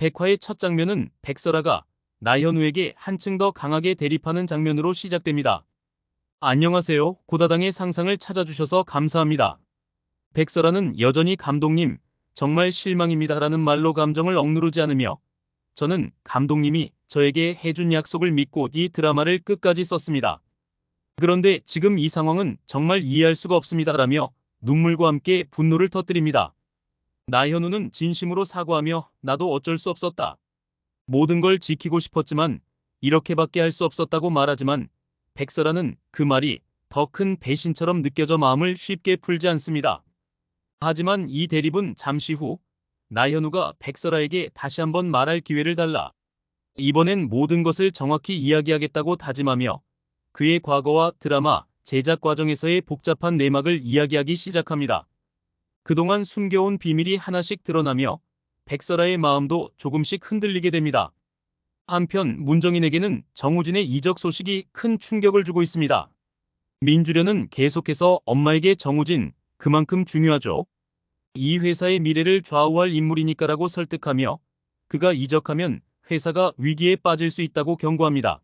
백화의 첫 장면은 백설아가 나현우에게 한층 더 강하게 대립하는 장면으로 시작됩니다. 안녕하세요. 고다당의 상상을 찾아주셔서 감사합니다. 백설아는 여전히 감독님, 정말 실망입니다라는 말로 감정을 억누르지 않으며 저는 감독님이 저에게 해준 약속을 믿고 이 드라마를 끝까지 썼습니다. 그런데 지금 이 상황은 정말 이해할 수가 없습니다라며 눈물과 함께 분노를 터뜨립니다. 나현우는 진심으로 사과하며 나도 어쩔 수 없었다. 모든 걸 지키고 싶었지만 이렇게밖에 할 수 없었다고 말하지만 백설아는 그 말이 더 큰 배신처럼 느껴져 마음을 쉽게 풀지 않습니다. 하지만 이 대립은 잠시 후 나현우가 백설아에게 다시 한번 말할 기회를 달라. 이번엔 모든 것을 정확히 이야기하겠다고 다짐하며 그의 과거와 드라마 제작 과정에서의 복잡한 내막을 이야기하기 시작합니다. 그동안 숨겨온 비밀이 하나씩 드러나며 백설아의 마음도 조금씩 흔들리게 됩니다. 한편 문정인에게는 정우진의 이적 소식이 큰 충격을 주고 있습니다. 민주련은 계속해서 엄마에게 정우진, 그만큼 중요하죠. 이 회사의 미래를 좌우할 인물이니까라고 설득하며 그가 이적하면 회사가 위기에 빠질 수 있다고 경고합니다.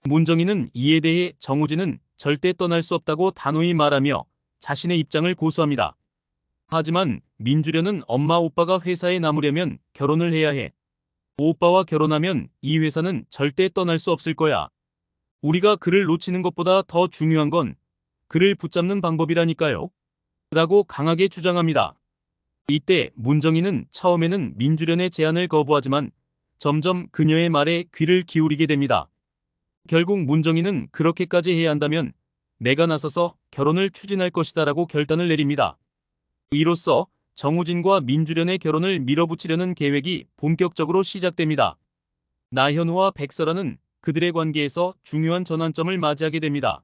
문정인은 이에 대해 정우진은 절대 떠날 수 없다고 단호히 말하며 자신의 입장을 고수합니다. 하지만 민주련은 엄마 오빠가 회사에 남으려면 결혼을 해야 해. 오빠와 결혼하면 이 회사는 절대 떠날 수 없을 거야. 우리가 그를 놓치는 것보다 더 중요한 건 그를 붙잡는 방법이라니까요. 라고 강하게 주장합니다. 이때 문정인은 처음에는 민주련의 제안을 거부하지만 점점 그녀의 말에 귀를 기울이게 됩니다. 결국 문정인은 그렇게까지 해야 한다면 내가 나서서 결혼을 추진할 것이다 라고 결단을 내립니다. 이로써 정우진과 민주련의 결혼을 밀어붙이려는 계획이 본격적으로 시작됩니다. 나현우와 백설아는 그들의 관계에서 중요한 전환점을 맞이하게 됩니다.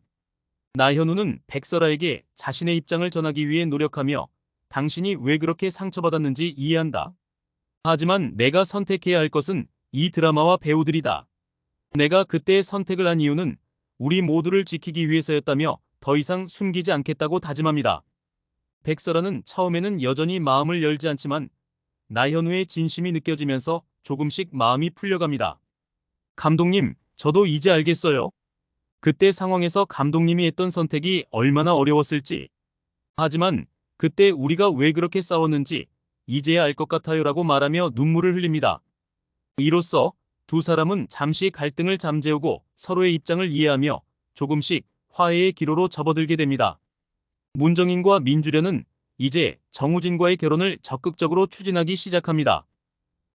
나현우는 백설아에게 자신의 입장을 전하기 위해 노력하며 당신이 왜 그렇게 상처받았는지 이해한다. 하지만 내가 선택해야 할 것은 이 드라마와 배우들이다. 내가 그때 선택을 한 이유는 우리 모두를 지키기 위해서였다며 더 이상 숨기지 않겠다고 다짐합니다. 백설아는 처음에는 여전히 마음을 열지 않지만 나현우의 진심이 느껴지면서 조금씩 마음이 풀려갑니다. 감독님, 저도 이제 알겠어요. 그때 상황에서 감독님이 했던 선택이 얼마나 어려웠을지. 하지만 그때 우리가 왜 그렇게 싸웠는지 이제야 알 것 같아요 라고 말하며 눈물을 흘립니다. 이로써 두 사람은 잠시 갈등을 잠재우고 서로의 입장을 이해하며 조금씩 화해의 기로로 접어들게 됩니다. 문정인과 민주련은 이제 정우진과의 결혼을 적극적으로 추진하기 시작합니다.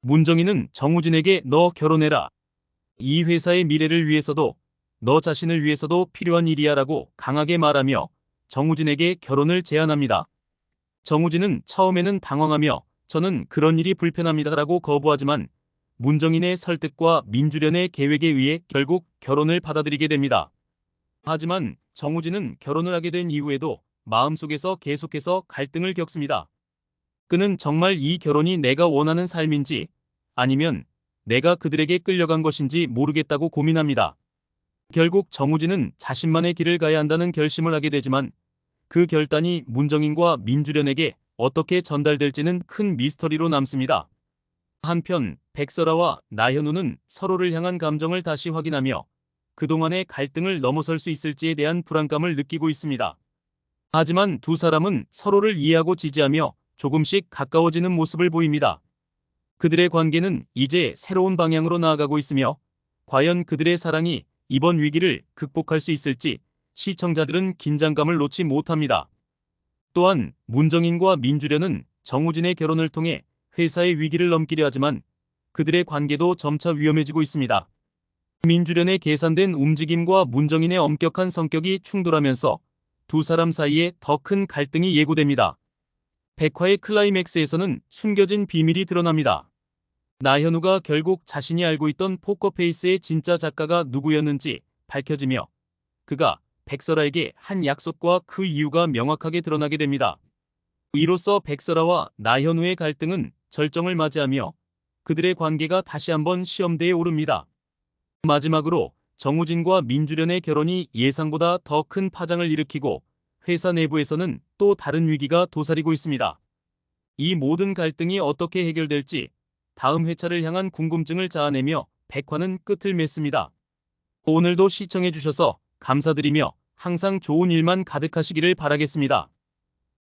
문정인은 정우진에게 너 결혼해라. 이 회사의 미래를 위해서도 너 자신을 위해서도 필요한 일이야 라고 강하게 말하며 정우진에게 결혼을 제안합니다. 정우진은 처음에는 당황하며 저는 그런 일이 불편합니다 라고 거부하지만 문정인의 설득과 민주련의 계획에 의해 결국 결혼을 받아들이게 됩니다. 하지만 정우진은 결혼을 하게 된 이후에도 마음속에서 계속해서 갈등을 겪습니다. 그는 정말 이 결혼이 내가 원하는 삶인지 아니면 내가 그들에게 끌려간 것인지 모르겠다고 고민합니다. 결국 정우진은 자신만의 길을 가야 한다는 결심을 하게 되지만 그 결단이 문정인과 민주련에게 어떻게 전달될지는 큰 미스터리로 남습니다. 한편 백설아와 나현우는 서로를 향한 감정을 다시 확인하며 그동안의 갈등을 넘어설 수 있을지에 대한 불안감을 느끼고 있습니다. 하지만 두 사람은 서로를 이해하고 지지하며 조금씩 가까워지는 모습을 보입니다. 그들의 관계는 이제 새로운 방향으로 나아가고 있으며 과연 그들의 사랑이 이번 위기를 극복할 수 있을지 시청자들은 긴장감을 놓지 못합니다. 또한 문정인과 민주련은 정우진의 결혼을 통해 회사의 위기를 넘기려 하지만 그들의 관계도 점차 위험해지고 있습니다. 민주련의 계산된 움직임과 문정인의 엄격한 성격이 충돌하면서 두 사람 사이에 더 큰 갈등이 예고됩니다. 백화의 클라이맥스에서는 숨겨진 비밀이 드러납니다. 나현우가 결국 자신이 알고 있던 포커페이스의 진짜 작가가 누구였는지 밝혀지며 그가 백설아에게 한 약속과 그 이유가 명확하게 드러나게 됩니다. 이로써 백설아와 나현우의 갈등은 절정을 맞이하며 그들의 관계가 다시 한번 시험대에 오릅니다. 마지막으로 정우진과 민주련의 결혼이 예상보다 더 큰 파장을 일으키고 회사 내부에서는 또 다른 위기가 도사리고 있습니다. 이 모든 갈등이 어떻게 해결될지 다음 회차를 향한 궁금증을 자아내며 백화는 끝을 맺습니다. 오늘도 시청해주셔서 감사드리며 항상 좋은 일만 가득하시기를 바라겠습니다.